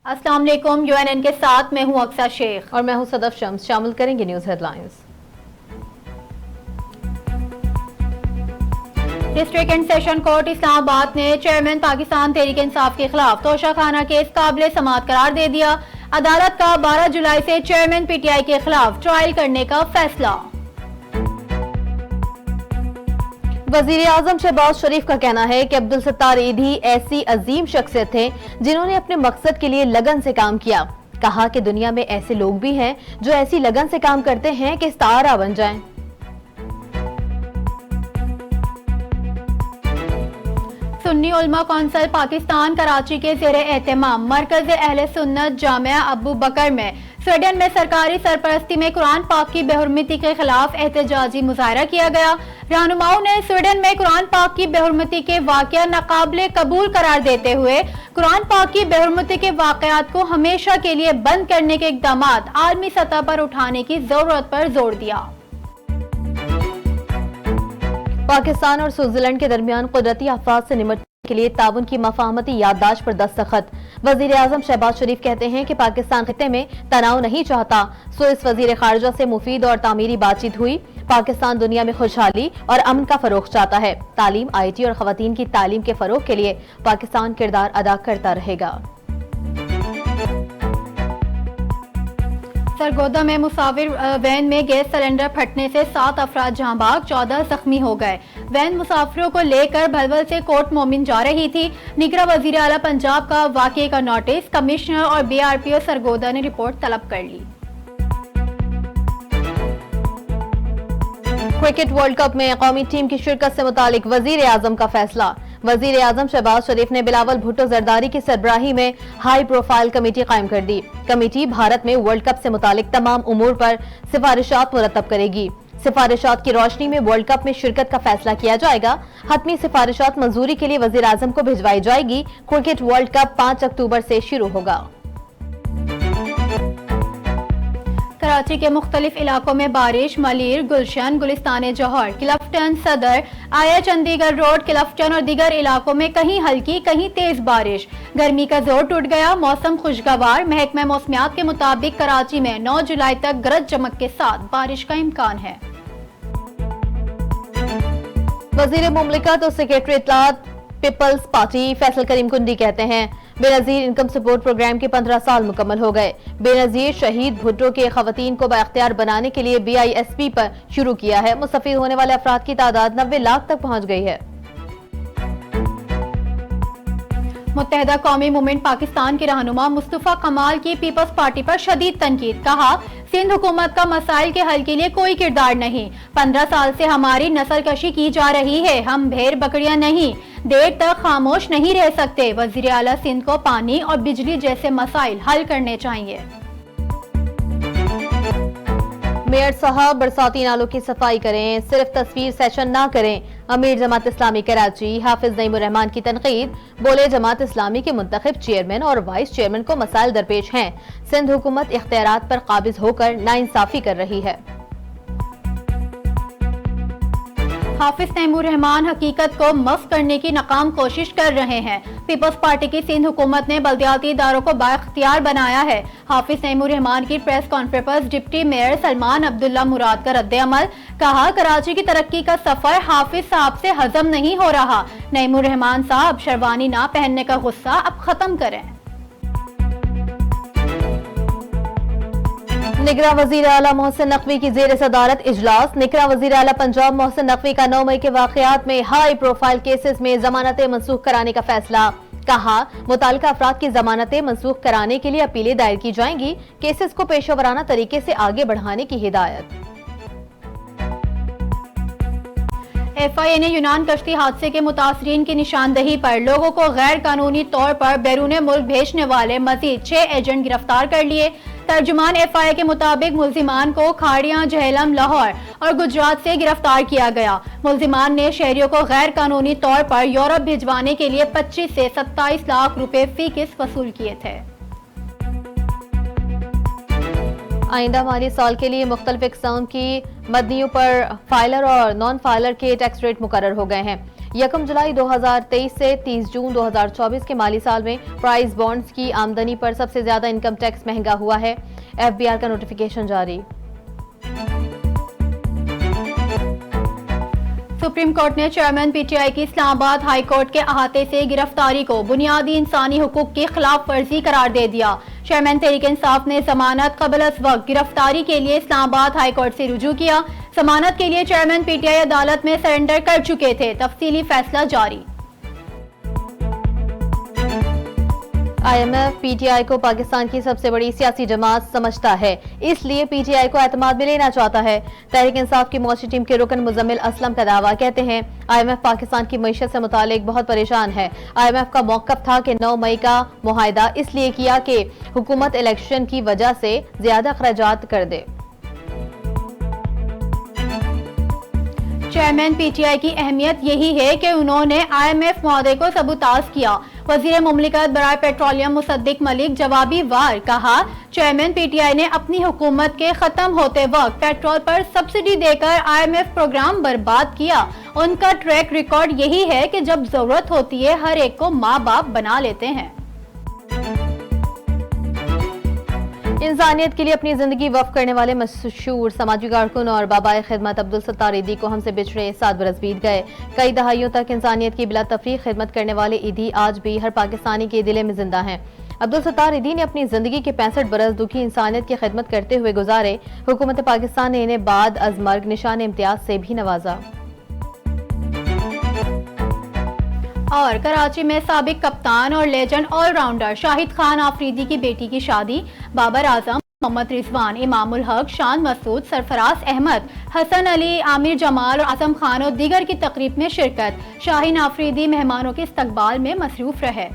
अस्सलाम वालेकुम। यूएनएन के साथ मैं हूं अक्सा शेख और मैं हूं सदफ शम्स। शामिल करेंगे news headlines. District and session court Islamabad ने चेयरमैन पाकिस्तान तहरीक इंसाफ के खिलाफ तोशाखाना केस काबिल समाअत करार दे दिया। अदालत का 12 जुलाई से चेयरमैन पीटीआई के खिलाफ ट्रायल करने का फैसला। वजीर आजम शहबाज शरीफ का कहना है कि अब्दुल सत्तार ईदी ऐसी अजीम शख्सियत थे जिन्होंने अपने मकसद के लिए लगन से काम किया। कहा कि दुनिया में ऐसे लोग भी हैं जो ऐसी लगन से काम करते हैं कि सितारा बन जाएं। सुन्नी उलमा कौंसिल पाकिस्तान कराची के ज़ेरे एहतमाम मरकज अहले सुन्नत जामिया अबू बकर में स्वीडन में सरकारी सरपरस्ती में कुरान पाक की बेहुरमती के खिलाफ एहतजाजी मुजाहरा किया गया। रहनुमाओं ने स्वीडन में कुरान पाक की बेहुरमती के वाक़या नाकाबिले कबूल करार देते हुए कुरान पाक की बेहुरमती के वाक़यात को हमेशा के लिए बंद करने के इक़दामात आलमी सतह पर उठाने की जरूरत पर जोर दिया। पाकिस्तान और स्विट्जरलैंड के दरमियान कुदरती आफात से निपटने के लिए ताउन की मफाहमती याददाश्त पर दस्तखत। वजीर आजम शहबाज शरीफ कहते हैं कि पाकिस्तान खित्ते में तनाव नहीं चाहता। स्विस वजीर खारजा से मुफीद और तामीरी बातचीत हुई। पाकिस्तान दुनिया में खुशहाली और अमन का फरोग चाहता है। तालीम, IT और खवातीन की तालीम के फरोग के लिए पाकिस्तान किरदार अदा करता रहेगा। सरगोदा में मुसाफिर वैन में गैस सिलेंडर फटने से 7 अफराद जहां भाग 14 जख्मी हो गए। वैन मुसाफिरों को लेकर भलवल से कोट मोमिन जा रही थी। निगरां वजीर आला पंजाब का वाक़े का नोटिस कमिश्नर और BRPO सरगोदा ने रिपोर्ट तलब कर ली। क्रिकेट वर्ल्ड कप में कौमी टीम की शिरकत से मुतालिक वजीर आजम का फैसला। वजीर आजम शहबाज शरीफ ने बिलावल भुट्टो जरदारी की सरबराही में हाई प्रोफाइल कमेटी कायम कर दी। कमेटी भारत में वर्ल्ड कप से मुतालिक तमाम उमूर पर सिफारिशात मुरतब करेगी। सिफारिशात की रोशनी में वर्ल्ड कप में शिरकत का फैसला किया जाएगा। हतमी सिफारिशात मंजूरी के लिए वजीर आजम को भिजवाई जाएगी। क्रिकेट वर्ल्ड कप 5 अक्टूबर से शुरू होगा। कराची के मुख्तलिफ इलाकों में बारिश। मलीर, गुलशन, गुलिस्तान जौहर, क्लिफ्टन सदर, आया चंडीगढ़ रोड, क्लिफ्टन और दीगर इलाकों में कहीं हल्की कहीं तेज बारिश। गर्मी का जोर टूट गया। मौसम खुशगवार। महकमा मौसमियात के मुताबिक कराची में 9 जुलाई तक गरज चमक के साथ बारिश का इम्कान है। वजीर मुमलिकत और सेक्रेटरी इत्तलात पीपल्स पार्टी फैसल करीम कुंडी कहते हैं बेनजीर इनकम सपोर्ट प्रोग्राम के 15 साल मुकम्मल हो गए। बेनजीर शहीद भुट्टो के खवातीन को बाख्तियार बनाने के लिए BISP पर शुरू किया है। मुस्तफीद होने वाले अफराद की तादाद 90 लाख तक पहुंच गई है। मुत्तहदा कौमी मूवमेंट पाकिस्तान के रहनुमा मुस्तफा कमाल की पीपल्स पार्टी पर शदीद तनकीद। कहा, सिंध हुकूमत का मसाइल के हल के लिए कोई किरदार नहीं। 15 साल से हमारी नस्ल कशी की जा रही है। हम भेड़ बकरियां नहीं, देर तक खामोश नहीं रह सकते। वजीर आला सिंध को पानी और बिजली जैसे मसाइल हल करने चाहिए। मेयर साहब बरसाती नालों की सफाई करें, सिर्फ तस्वीर सेशन ना करें। अमीर जमात इस्लामी कराची हाफिज नईमुर रहमान की तनकीद। बोले, जमात इस्लामी के मुंतखब चेयरमैन और वाइस चेयरमैन को मसाइल दरपेश हैं। सिंध हुकूमत इख्तियारात पर काबिज होकर नाइंसाफी कर रही है। हाफिज नईमुर रहमान हकीकत को मस्क करने की नाकाम कोशिश कर रहे हैं। पीपल्स पार्टी की सिंध हुकूमत ने बल्दियाती इदारों को बाइख्तियार बनाया है। हाफिज नईमुर रहमान की प्रेस कॉन्फ्रेंस पर डिप्टी मेयर सलमान अब्दुल्ला मुराद का रद्द अमल। कहा, कराची की तरक्की का सफर हाफिज साहब से हजम नहीं हो रहा। नईमुर रहमान साहब शेरवानी ना पहनने का गुस्सा अब खत्म करें। निगरां वजीर आला मोहसिन नकवी की जेर सदारत इजलास। निगरां वजीर आला पंजाब मोहसिन नकवी का 9 मई के वाकयात में हाई प्रोफाइल केसेस में जमानतें मनसूख कराने का फैसला। कहा, मुतालिका अफराद की जमानतें मनसूख कराने के लिए अपीलें दायर की जाएंगी। केसेस को पेशेवराना तरीके से आगे बढ़ाने की हिदायत। FIA ने यूनान कश्ती हादसे के मुतासरीन की निशानदही पर लोगों को गैर कानूनी तौर पर बैरून मुल्क भेजने वाले मजीद 6 एजेंट गिरफ्तार कर लिए। तर्जुमान FIA के मुताबिक मुल्जिमान को खाड़ियां, झेलम, लाहौर और गुजरात से गिरफ्तार किया गया। मुल्जिमान ने शहरियों को गैर कानूनी तौर पर यूरोप भिजवाने के लिए 25 से 27 लाख रुपए फी किस्त वसूल किए थे। आइंदा माली साल के लिए मुख्तलिफ इक़साम की मदनियों पर फाइलर और नॉन फाइलर के टैक्स रेट मुकर्रर हो गए हैं। 1 जुलाई 2023 से 30 जून 2024 के माली साल में प्राइस बॉन्ड्स की आमदनी पर सबसे ज्यादा इनकम टैक्स महंगा हुआ है। FBR का नोटिफिकेशन जारी। सुप्रीम कोर्ट ने चेयरमैन PTI की इस्लामाबाद हाई कोर्ट के अहाते से गिरफ्तारी को बुनियादी इंसानी हुकूक की खिलाफ वर्जी करार दे दिया। चेयरमैन तहरीक इंसाफ ने जमानत कबल अज वक्त गिरफ्तारी के लिए इस्लामाबाद हाई कोर्ट से रुजू किया। जमानत के लिए चेयरमैन PTI अदालत में सरेंडर कर चुके थे। तफसीली फैसला जारी। IMF PTI को पाकिस्तान की सबसे बड़ी सियासी जमात समझता है, इसलिए PTI को एतमाद में लेना चाहता है। तहरीक इंसाफ की मौसी टीम के रुकन मुजम्मिल असलम का दावा, कहते हैं IMF पाकिस्तान की मईशत से मुतालिक बहुत परेशान है। IMF का मौक़िफ़ था कि 9 मई का मुआहदा इसलिए किया कि हुकूमत इलेक्शन की वजह से ज्यादा अखराजात कर दे। चेयरमैन PTI की अहमियत यही है कि उन्होंने IMF मुआहदे को सबूताज किया। वज़ीर मुमलिकत बराए पेट्रोलियम मुसद्दिक मलिक जवाबी वार कहा, चेयरमैन PTI ने अपनी हुकूमत के खत्म होते वक्त पेट्रोल पर सब्सिडी देकर IMF प्रोग्राम बर्बाद किया। उनका ट्रैक रिकॉर्ड यही है कि जब जरूरत होती है हर एक को माँ बाप बना लेते हैं। इंसानियत के लिए अपनी जिंदगी वक्फ करने वाले मशहूर समाजी कारकुन और बाबाए खिदमत अब्दुल सत्तार ईदी को हमसे बिछड़े 7 बरस बीत गए। कई दहाइयों तक इंसानियत की बिला तफरीक खिदमत करने वाले ईदी आज भी हर पाकिस्तानी के दिले में जिंदा हैं। अब्दुल सत्तार ईदी ने अपनी जिंदगी के 65 बरस दुखी इंसानियत की खिदमत करते हुए गुजारे। हुकूमत पाकिस्तान ने इन्हें बाद अज मर्ग निशान इम्तियाज से भी नवाजा। और कराची में साबिक कप्तान और लेजेंड ऑलराउंडर शाहिद खान आफरीदी की बेटी की शादी। बाबर आजम, मोहम्मद रिजवान, इमामुल हक, शान मसूद, सरफराज अहमद, हसन अली, आमिर जमाल और आजम खान और दीगर की तकरीब में शिरकत। शाहीन आफरीदी मेहमानों के इस्तकबाल में मसरूफ रहे।